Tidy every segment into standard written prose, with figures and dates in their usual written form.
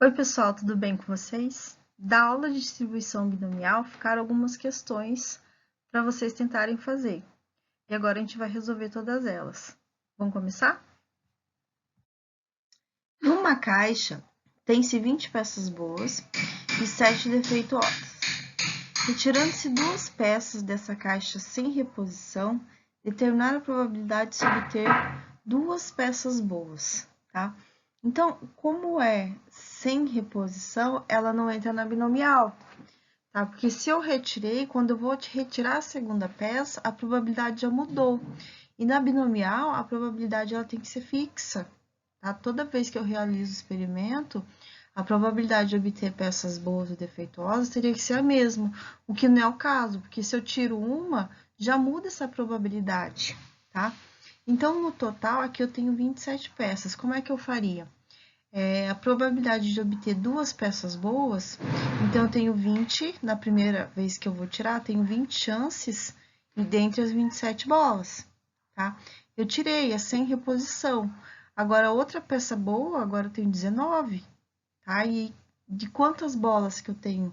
Oi, pessoal, tudo bem com vocês? Da aula de distribuição binomial ficaram algumas questões para vocês tentarem fazer. E agora a gente vai resolver todas elas. Vamos começar? Numa caixa, tem-se 20 peças boas e 7 defeituosas. Retirando-se 2 peças dessa caixa sem reposição, determinar a probabilidade de se obter 2 peças boas, tá? Então, como é sem reposição, ela não entra na binomial, tá? Porque se eu retirei, quando eu vou retirar a segunda peça, a probabilidade já mudou. E na binomial, a probabilidade ela tem que ser fixa, tá? Toda vez que eu realizo o experimento, a probabilidade de obter peças boas ou defeituosas teria que ser a mesma, o que não é o caso, porque se eu tiro uma, já muda essa probabilidade, tá? Então, no total, aqui eu tenho 27 peças. Como é que eu faria? A probabilidade de obter 2 peças boas, então eu tenho 20, na primeira vez que eu vou tirar, tenho 20 chances e dentre as 27 bolas, tá? Eu tirei, é sem reposição. Agora, outra peça boa, agora eu tenho 19, tá? E de quantas bolas que eu tenho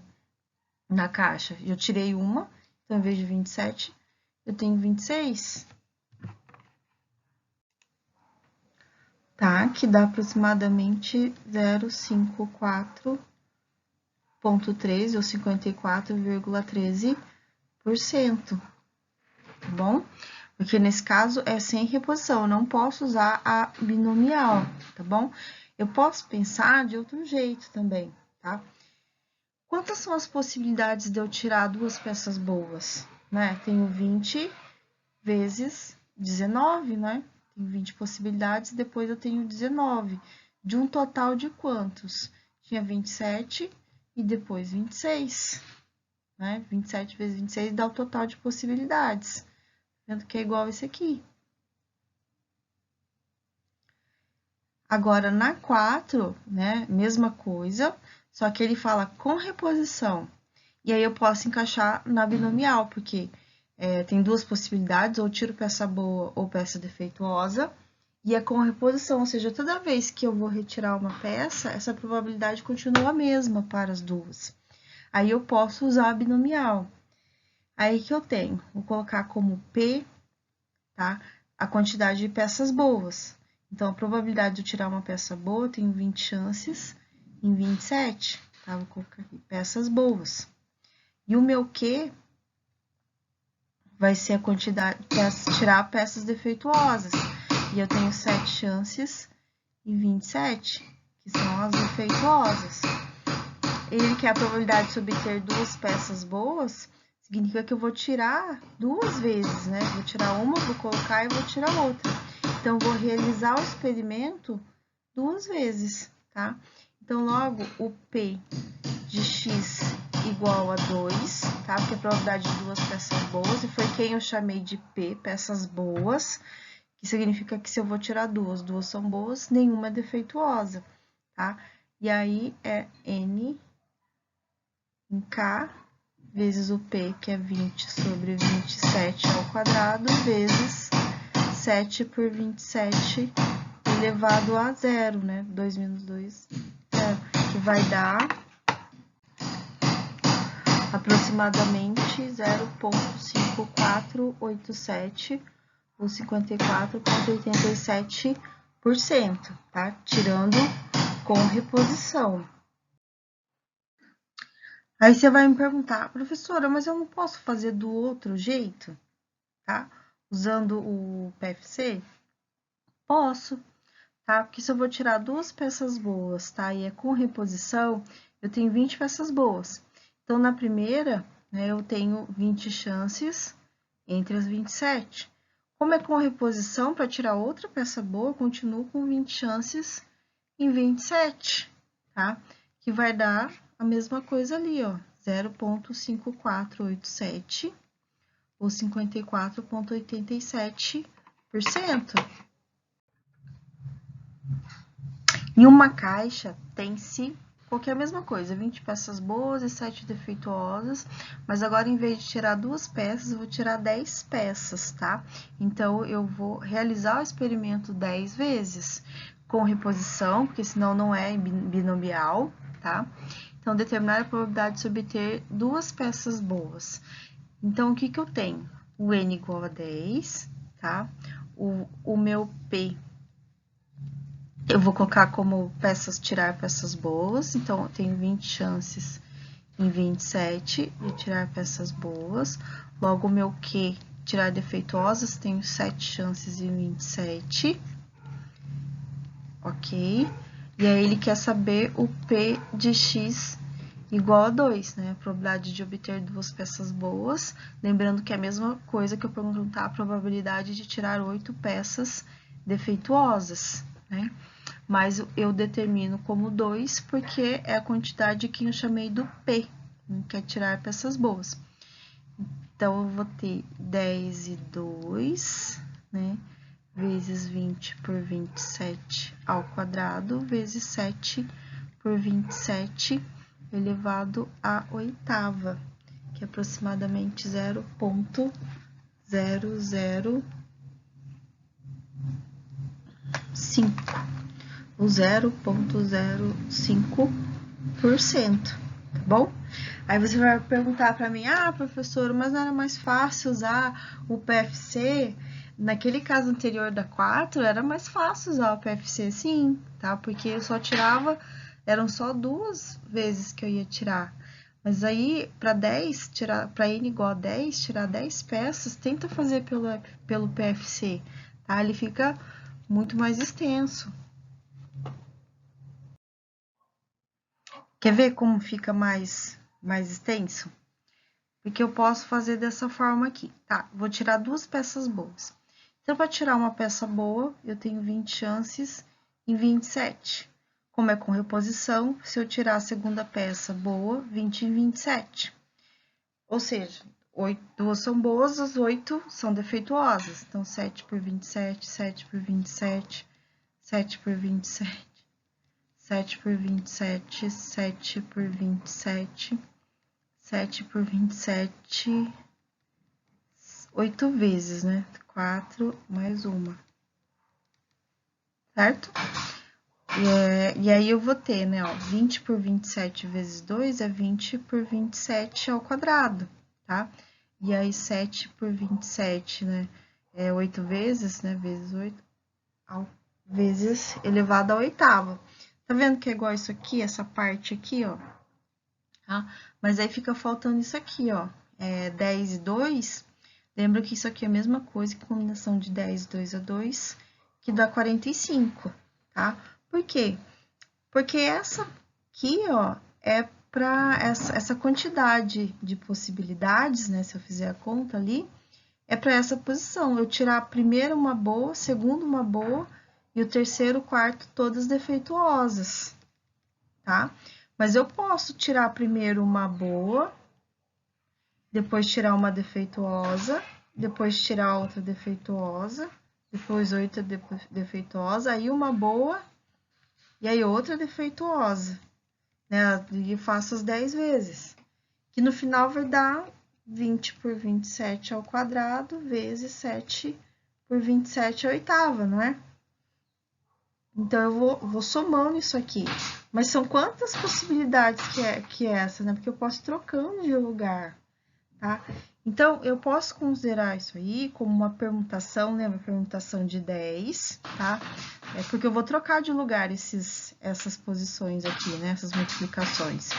na caixa? Eu tirei uma, então em vez de 27, eu tenho 26. Tá? Que dá aproximadamente 0,54,3 ou 54,13%, tá bom? Porque nesse caso é sem reposição, eu não posso usar a binomial, tá bom? Eu posso pensar de outro jeito também, tá? Quantas são as possibilidades de eu tirar 2 peças boas, né? Tenho 20 vezes 19, né? Tem 20 possibilidades, depois eu tenho 19. De um total de quantos? Tinha 27 e depois 26, né? 27 vezes 26 dá o total de possibilidades. Vendo que é igual esse aqui. Agora, na 4, né? Mesma coisa, só que ele fala com reposição. E aí eu posso encaixar na binomial, porque tem 2 possibilidades, ou tiro peça boa ou peça defeituosa, e é com reposição, ou seja, toda vez que eu vou retirar uma peça, essa probabilidade continua a mesma para as duas. Aí eu posso usar a binomial. Aí que eu tenho, vou colocar como P, tá? A quantidade de peças boas. Então, a probabilidade de eu tirar uma peça boa, eu tenho 20 chances em 27, tá? Vou colocar aqui, peças boas. E o meu Q vai ser a quantidade de tirar peças defeituosas. E eu tenho 7 chances em 27, que são as defeituosas. Ele quer a probabilidade de se obter 2 peças boas, significa que eu vou tirar 2 vezes, né? Vou tirar uma, vou colocar e vou tirar outra. Então, vou realizar o experimento 2 vezes, tá? Então, logo, o P de x igual a 2, tá? Porque a probabilidade de 2 peças boas, e foi quem eu chamei de P, peças boas, que significa que se eu vou tirar 2, 2 são boas, nenhuma é defeituosa, tá? E aí, é N em K vezes o P, que é 20 sobre 27 ao quadrado, vezes 7 por 27 elevado a zero, né? 2 menos 2, 0, que vai dar aproximadamente 0,5487 ou 54,87%, tá? Tirando com reposição. Aí você vai me perguntar, professora, mas eu não posso fazer do outro jeito, tá? Usando o PFC? Posso, tá? Porque se eu vou tirar 2 peças boas, tá? E é com reposição, eu tenho 20 peças boas. Então, na primeira, né, eu tenho 20 chances entre as 27. Como é com reposição, para tirar outra peça boa, eu continuo com 20 chances em 27, tá? Que vai dar a mesma coisa ali, ó, 0,5487 ou 54,87%. Em uma caixa tem-se qualquer mesma coisa, 20 peças boas e 7 defeituosas, mas agora em vez de tirar 2 peças, eu vou tirar 10 peças, tá? Então, eu vou realizar o experimento 10 vezes. com reposição, porque senão não é binomial, tá? Então, determinar a probabilidade de obter duas peças boas. Então, o que eu tenho? O N igual a 10, tá? O meu P, eu vou colocar como tirar peças boas. Então, eu tenho 20 chances em 27 de tirar peças boas. Logo, o meu Q, tirar defeituosas, tenho 7 chances em 27. Ok? E aí, ele quer saber o P de X igual a 2, né? A probabilidade de obter duas peças boas. Lembrando que é a mesma coisa que eu perguntar a probabilidade de tirar 8 peças defeituosas, né? Mas eu determino como 2 porque é a quantidade que eu chamei do P, que é tirar peças boas. Então, eu vou ter 10 e 2, né? Vezes 20 por 27 ao quadrado, vezes 7 por 27 elevado à oitava, que é aproximadamente 0,005, o 0,05%, tá bom? Aí você vai perguntar para mim, professor, mas não era mais fácil usar o PFC? Naquele caso anterior da 4, era mais fácil usar o PFC, sim, tá? Porque eu só tirava, eram só 2 vezes que eu ia tirar. Mas aí, para 10, para N igual a 10, tirar 10 peças, tenta fazer pelo PFC, tá? Ele fica muito mais extenso. Quer ver como fica mais extenso? Porque eu posso fazer dessa forma aqui, tá? Vou tirar duas peças boas. Então, para tirar uma peça boa, eu tenho 20 chances em 27. Como é com reposição, se eu tirar a segunda peça boa, 20 em 27. Ou seja, 2 são boas, as 8 são defeituosas. Então, 7 por 27, 7 por 27, 7 por 27, 7 por 27, 7 por 27, 7 por 27, 8 vezes, né? 4 mais uma, certo? E aí eu vou ter, né, ó, 20 por 27 vezes 2 é 20 por 27 ao quadrado, tá? E aí 7 por 27, né, é 8 vezes, né, vezes 8, vezes elevado à oitava. Tá vendo que é igual isso aqui, essa parte aqui, ó? Tá? Mas aí fica faltando isso aqui, ó, 10 e 2. Lembra que isso aqui é a mesma coisa que combinação de 10 e 2 a 2, que dá 45, tá? Por quê? Porque essa aqui, ó, é para essa quantidade de possibilidades, né? Se eu fizer a conta ali, é para essa posição. Eu tirar a primeira uma boa, segunda uma boa e o terceiro, quarto, todas defeituosas, tá? Mas eu posso tirar primeiro uma boa, depois tirar uma defeituosa, depois tirar outra defeituosa, depois outra defeituosa, aí uma boa e aí outra defeituosa, né? E faço as 10 vezes, que no final vai dar 20 por 27 ao quadrado vezes 7 por 27 à oitava, não é? Então, eu vou somando isso aqui. Mas são quantas possibilidades que é essa, né? Porque eu posso ir trocando de lugar, tá? Então, eu posso considerar isso aí como uma permutação, né? Uma permutação de 10, tá? É porque eu vou trocar de lugar essas posições aqui, né? Essas multiplicações.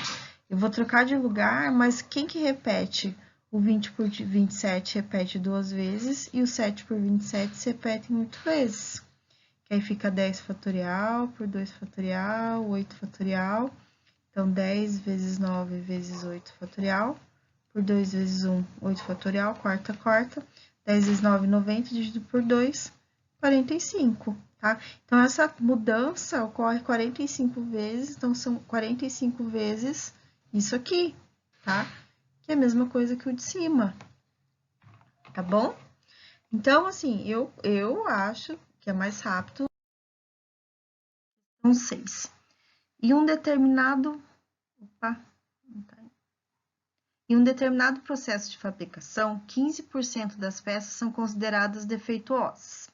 Eu vou trocar de lugar, mas quem que repete? O 20 por 27 repete 2 vezes e o 7 por 27 se repete 8 vezes. Que aí fica 10 fatorial por 2 fatorial, 8 fatorial. Então, 10 vezes 9 vezes 8 fatorial, por 2 vezes 1, 8 fatorial, quarta. 10 vezes 9, 90, dividido por 2, 45, tá? Então, essa mudança ocorre 45 vezes, então, são 45 vezes isso aqui, tá? Que é a mesma coisa que o de cima, tá bom? Então, assim, eu acho que é mais rápido. São 6. E um determinado... Opa, não tá. Em um determinado processo de fabricação, 15% das peças são consideradas defeituosas.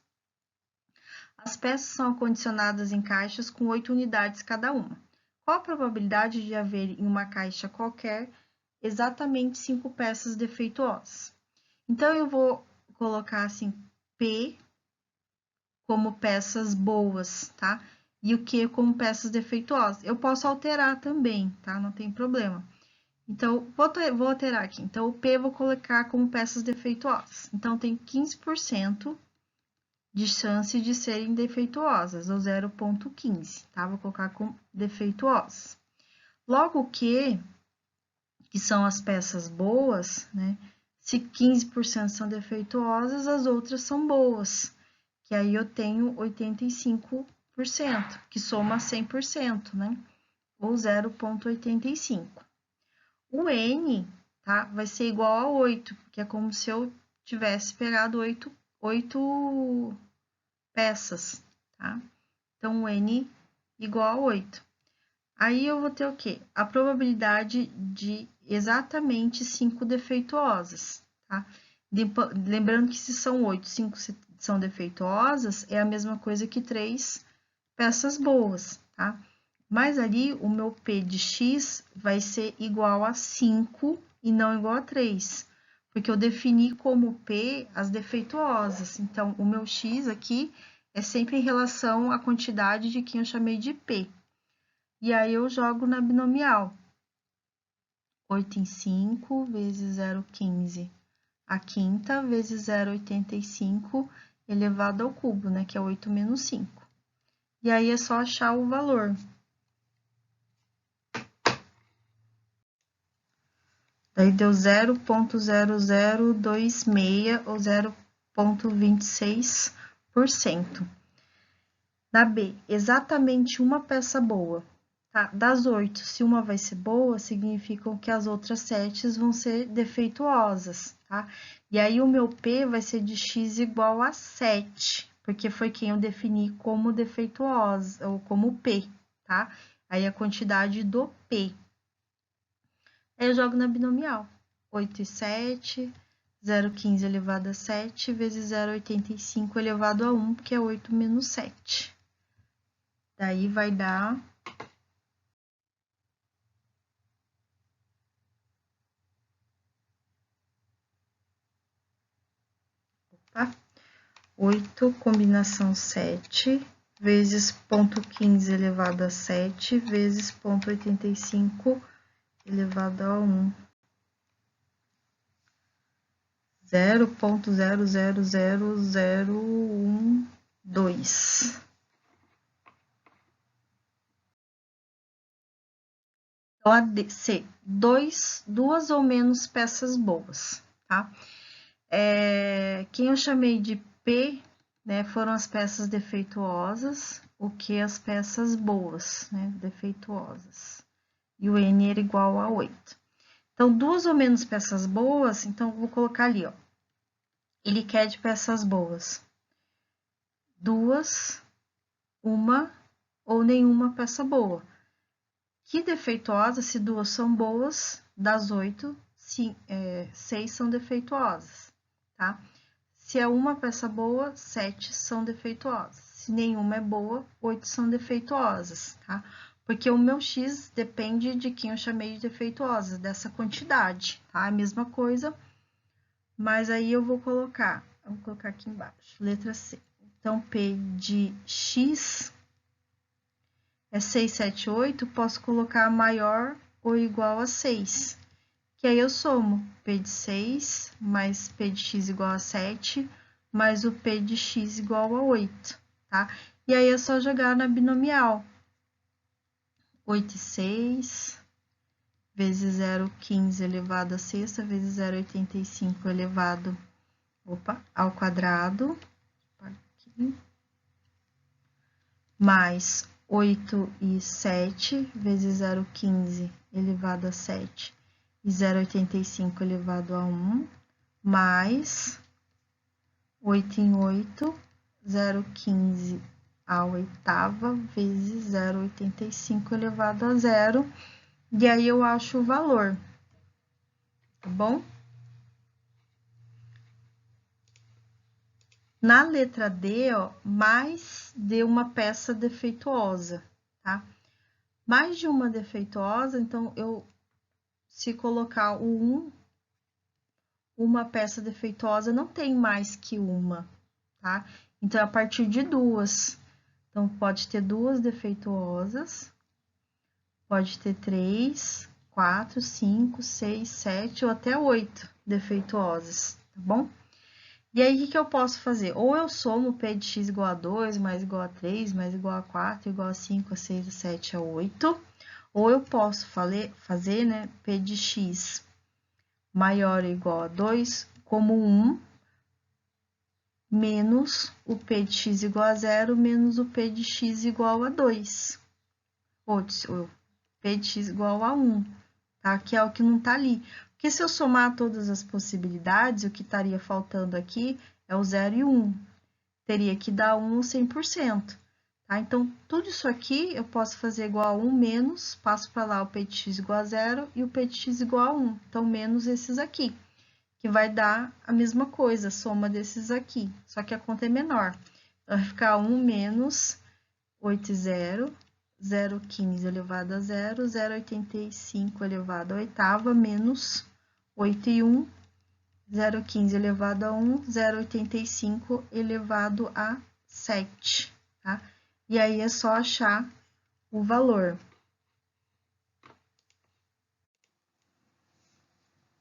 As peças são acondicionadas em caixas com 8 unidades cada uma. Qual a probabilidade de haver em uma caixa qualquer exatamente 5 peças defeituosas? Então, eu vou colocar assim, P como peças boas, tá? E o Q como peças defeituosas. Eu posso alterar também, tá? Não tem problema. Então, vou alterar aqui. Então, o P eu vou colocar como peças defeituosas. Então, tem 15% de chance de serem defeituosas, ou 0,15, tá? Vou colocar com defeituosas. Logo que são as peças boas, né? Se 15% são defeituosas, as outras são boas, que aí eu tenho 85%, que soma 100%, né? Ou 0,85. O N, tá? Vai ser igual a 8, que é como se eu tivesse pegado 8 peças, tá? Então, o N igual a 8. Aí, eu vou ter o quê? A probabilidade de exatamente 5 defeituosas, tá? Lembrando que se são 8, 5 são defeituosas, é a mesma coisa que 3 peças boas, tá? Mas ali, o meu P de X vai ser igual a 5 e não igual a 3, porque eu defini como P as defeituosas. Então, o meu X aqui é sempre em relação à quantidade de quem eu chamei de P. E aí, eu jogo na binomial. 8 em 5 vezes 0,15. A quinta vezes 0,85 elevado ao cubo, né? Que é 8 menos 5. E aí, é só achar o valor. Daí deu 0,0026 ou 0,26%. Na B, exatamente uma peça boa. Tá? Das 8, se uma vai ser boa, significa que as outras 7 vão ser defeituosas, tá? E aí, o meu P vai ser de X igual a 7, porque foi quem eu defini como defeituosa, ou como P, tá? Aí, a quantidade do P. Aí eu jogo na binomial. 8 e 7, 0,15 elevado a 7, vezes 0,85 elevado a 1, que é 8 menos 7. Daí vai dar... Opa! 8, combinação 7, vezes 0,15 elevado a 7, vezes 0,85 elevado a 1. 0,000012. Então, a D, C, duas ou menos peças boas, tá? Quem eu chamei de P, né, foram as peças defeituosas, o que as peças boas, né, defeituosas. E o N era igual a 8. Então, duas ou menos peças boas, então, vou colocar ali, ó. Ele quer de peças boas. Duas, uma ou nenhuma peça boa. Que defeituosa, se duas são boas, das 8, 6 são defeituosas, tá? Se é uma peça boa, 7 são defeituosas. Se nenhuma é boa, 8 são defeituosas, tá? Porque o meu X depende de quem eu chamei de defeituosa, dessa quantidade, tá? A mesma coisa, mas aí eu vou colocar aqui embaixo, letra C. Então, P de X é 6, 7, 8, posso colocar maior ou igual a 6. Que aí eu somo P de 6 mais P de X igual a 7, mais o P de X igual a 8, tá? E aí é só jogar na binomial. 8 e 6 vezes 0,15 elevado a sexta vezes 0,85 elevado ao quadrado. Aqui. Mais 8 e 7 vezes 0,15 elevado a 7 e 0,85 elevado a 1, mais 8 em 8, 0,15 a oitava vezes 0,85 elevado a 0, e aí eu acho o valor, tá bom? Na letra D, ó, mais de uma peça defeituosa, tá? Mais de uma defeituosa, então, se colocar o 1, uma peça defeituosa não tem mais que uma, tá? Então, a partir de duas. Então, pode ter duas defeituosas, pode ter 3, 4, 5, 6, 7 ou até 8 defeituosas, tá bom? E aí, o que eu posso fazer? Ou eu somo P de x igual a 2, mais igual a 3, mais igual a 4, igual a 5, a 6, a 7, a 8. Ou eu posso fazer, né, P de x maior ou igual a 2 como 1 menos o P de x igual a 0 menos o P de x igual a 2. Ou P de x igual a 1, tá? Que é o que não tá ali. Porque se eu somar todas as possibilidades, o que estaria faltando aqui é o 0 e 1. Teria que dar 1 100%. Tá? Então, tudo isso aqui eu posso fazer igual a 1 menos, passo para lá o P de x igual a 0 e o P de x igual a 1. Então, menos esses aqui, que vai dar a mesma coisa, soma desses aqui, só que a conta é menor. Então, vai ficar 1 menos 8 e 0, 0,15 elevado a 0, 0,85 elevado a oitava, menos 8 e 1, 0,15 elevado a 1, 0,85 elevado a 7, tá? E aí é só achar o valor.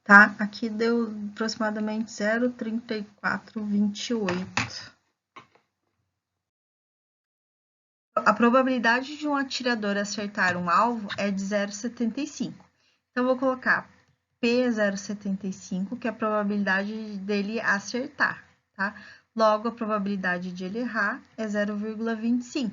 Tá? Aqui deu aproximadamente 0,3428. A probabilidade de um atirador acertar um alvo é de 0,75. Então, eu vou colocar P 0,75, que é a probabilidade dele acertar, tá? Logo, a probabilidade de ele errar é 0,25.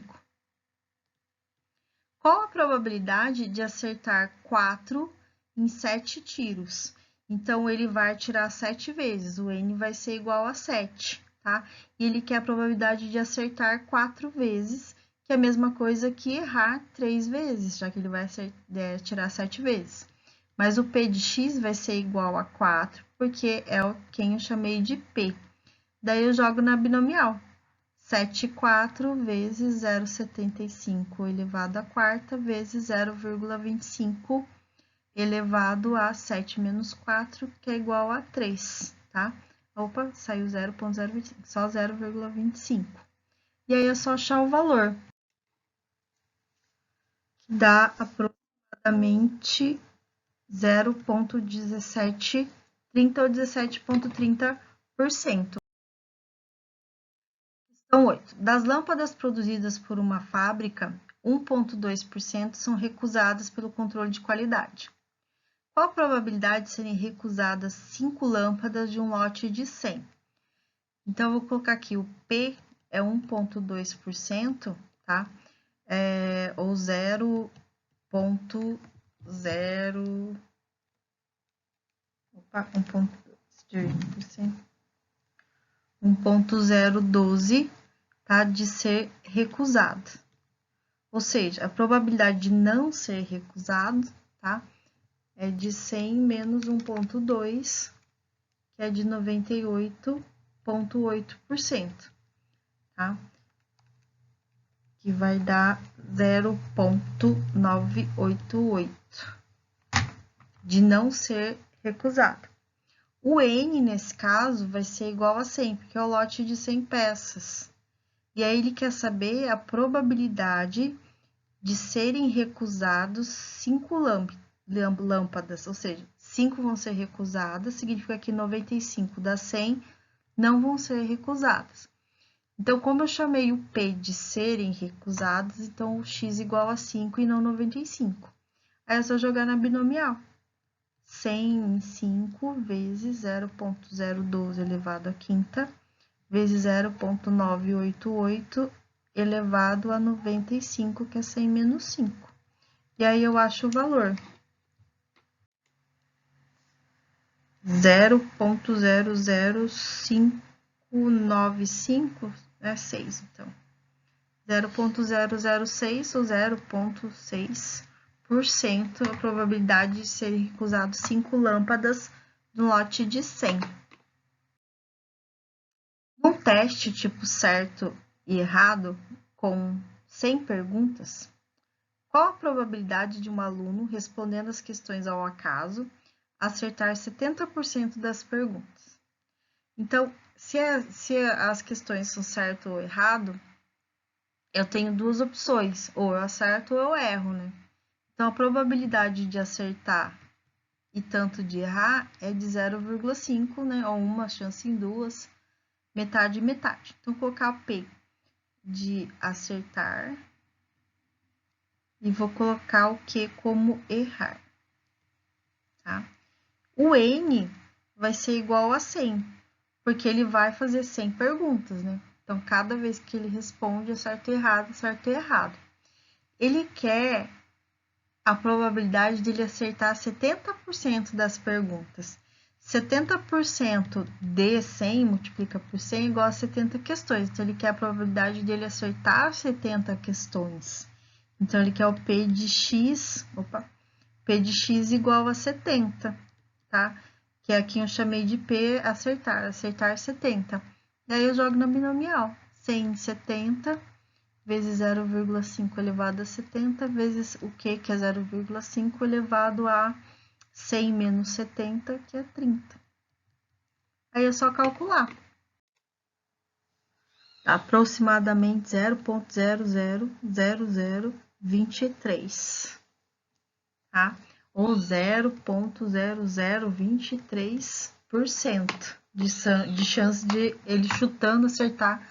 Qual a probabilidade de acertar 4 em 7 tiros? Então, ele vai atirar 7 vezes, o N vai ser igual a 7, tá? E ele quer a probabilidade de acertar 4 vezes, que é a mesma coisa que errar 3 vezes, já que ele vai atirar 7 vezes. Mas o P de x vai ser igual a 4, porque é quem eu chamei de P. Daí eu jogo na binomial. 7, 4 vezes 0,75 elevado à quarta vezes 0,25 elevado a 7 menos 4, que é igual a 3, tá? Opa, saiu 0,025, só 0,25. E aí é só achar o valor, que dá aproximadamente 0,1730 ou 17,30%. Questão 8. Das lâmpadas produzidas por uma fábrica, 1,2% são recusadas pelo controle de qualidade. Qual a probabilidade de serem recusadas 5 lâmpadas de um lote de 100? Então, eu vou colocar aqui o P é 1,2%, tá? Ou 0,0... Opa, 1,012, tá? De ser recusado. Ou seja, a probabilidade de não ser recusado, tá? É de 100 menos 1,2, que é de 98,8%, tá? Que vai dar 0,988 de não ser recusado. O N, nesse caso, vai ser igual a 100, porque é o lote de 100 peças. E aí ele quer saber a probabilidade de serem recusados 5 lâmpadas, ou seja, 5 vão ser recusadas, significa que 95 das 100 não vão ser recusadas. Então, como eu chamei o P de serem recusados, então o x igual a 5 e não 95. Aí é só jogar na binomial. 100 em 5 vezes 0,012 elevado à quinta, vezes 0,988 elevado a 95, que é 100 menos 5. E aí eu acho o valor. 0,00595 é 6, então. 0,006 ou 0,6% a probabilidade de serem recusados 5 lâmpadas no lote de 100. Um teste tipo certo e errado, com 100 perguntas, qual a probabilidade de um aluno, respondendo as questões ao acaso, acertar 70% das perguntas? Então, se as questões são certo ou errado, eu tenho duas opções, ou eu acerto ou eu erro, né? Então, a probabilidade de acertar e tanto de errar é de 0,5, né? Ou uma chance em duas, metade e metade. Então, vou colocar P de acertar e vou colocar o Q como errar, tá? O N vai ser igual a 100, porque ele vai fazer 100 perguntas, né? Então, cada vez que ele responde é certo e errado, certo e errado. Ele quer a probabilidade dele acertar 70% das perguntas. 70% de 100 multiplica por 100 igual a 70 questões. Então, ele quer a probabilidade dele acertar 70 questões. Então, ele quer o P de x, P de x igual a 70, tá? Que aqui eu chamei de P acertar 70. Daí eu jogo na binomial. 100 em 70 vezes 0,5 elevado a 70 vezes o Q, que é 0,5 elevado a 100 menos 70, que é 30. Aí é só calcular. Aproximadamente 0,000023, tá? Ou 0,0023% de chance de ele chutando acertar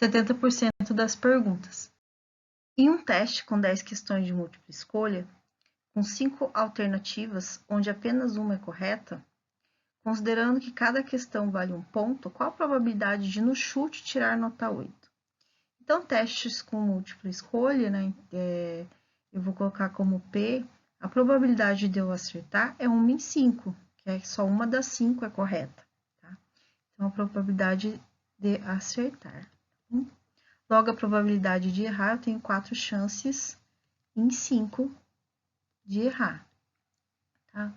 70% das perguntas. Em um teste com 10 questões de múltipla escolha, com 5 alternativas, onde apenas uma é correta, considerando que cada questão vale um ponto, qual a probabilidade de no chute tirar nota 8? Então, testes com múltipla escolha, né, eu vou colocar como P, a probabilidade de eu acertar é 1 em 5, que é só uma das 5 é correta, tá? Então, a probabilidade de acertar. Logo, a probabilidade de errar, eu tenho 4 chances em 5 de errar, tá?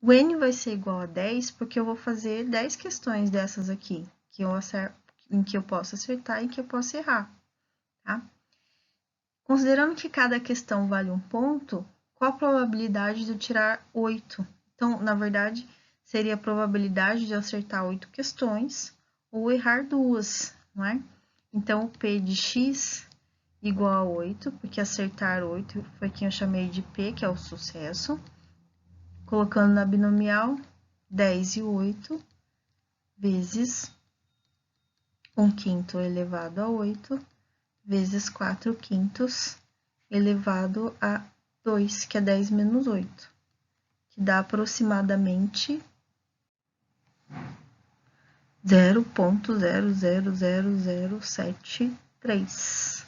O N vai ser igual a 10, porque eu vou fazer 10 questões dessas aqui, em que eu posso acertar e em que eu posso errar, tá? Considerando que cada questão vale um ponto, qual a probabilidade de eu tirar 8? Então, na verdade, seria a probabilidade de eu acertar 8 questões ou errar 2, não é? Então, o P de x igual a 8, porque acertar 8 foi quem eu chamei de P, que é o sucesso. Colocando na binomial, 10 e 8 vezes 1/5 elevado a 8 vezes 4/5 elevado a 2, que é 10 menos 8, que dá aproximadamente 0,00073,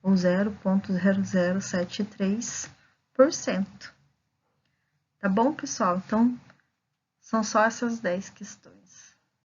ou 0,0073%. Tá bom, pessoal? Então, são só essas 10 questões.